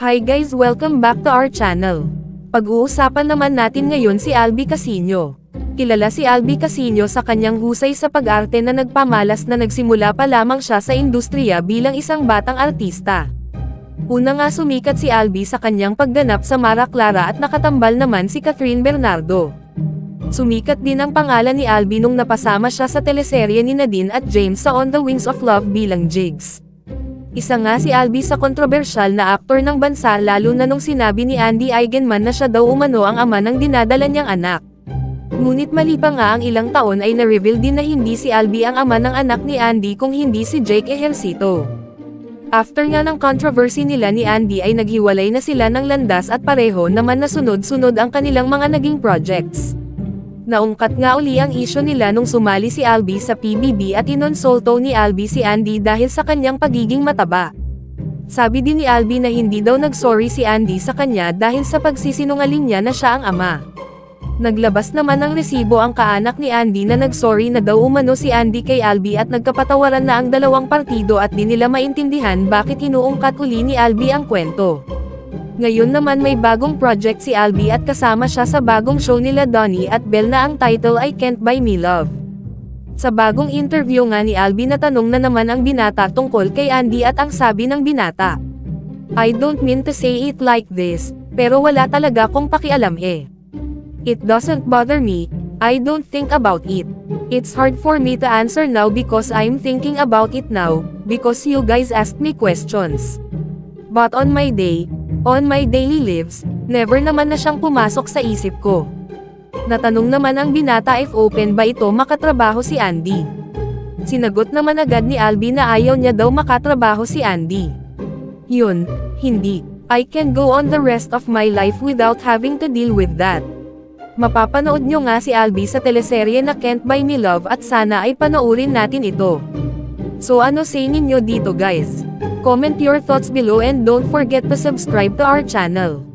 Hi guys, welcome back to our channel. Pag-uusapan naman natin ngayon si Alby Casino. Kilala si Alby Casino sa kanyang husay sa pag-arte na nagpamalas na nagsimula pa lamang siya sa industriya bilang isang batang artista. Una nga sumikat si Alby sa kanyang pagganap sa Mara Clara at nakatambal naman si Catherine Bernardo. Sumikat din ang pangalan ni Alby nung napasama siya sa teleserye ni Nadine at James sa On the Wings of Love bilang Jigs. Isa nga si Alby sa kontrobersyal na aktor ng bansa lalo na nung sinabi ni Andy Eigenman na siya daw umano ang ama ng dinadala niyang anak. Ngunit mali pa nga ang ilang taon ay na-reveal din na hindi si Alby ang ama ng anak ni Andy kung hindi si Jake Ejercito. After nga ng controversy nila ni Andy ay naghiwalay na sila ng landas at pareho naman na sunod-sunod ang kanilang mga naging projects. Naungkat nga uli ang isyu nila nung sumali si Alby sa PBB at inonsolto ni Alby si Andy dahil sa kanyang pagiging mataba. Sabi din ni Alby na hindi daw nagsorry si Andy sa kanya dahil sa pagsisinungaling niya na siya ang ama. Naglabas naman ng resibo ang kaanak ni Andy na nagsorry na daw umano si Andy kay Alby at nagkapatawaran na ang dalawang partido at di nila maintindihan bakit inuungkat uli ni Alby ang kwento. Ngayon naman may bagong project si Alby at kasama siya sa bagong show nila Donnie at Belle na ang title ay Can't Buy Me Love. Sa bagong interview nga ni Alby natanong na naman ang binata tungkol kay Andy at ang sabi ng binata, "I don't mean to say it like this, pero wala talaga kong pakialam eh. It doesn't bother me, I don't think about it. It's hard for me to answer now because I'm thinking about it now, because you guys asked me questions. But on my daily lives, never naman na siyang pumasok sa isip ko." Natanong naman ang binata if open ba ito makatrabaho si Andy. Sinagot naman agad ni Alby na ayaw niya daw makatrabaho si Andy. "Yun, hindi. I can go on the rest of my life without having to deal with that." Mapapanood nyo nga si Alby sa teleserye na Can't Buy Me Love at sana ay panoorin natin ito. So ano say ninyo dito guys? Comment your thoughts below and don't forget to subscribe to our channel.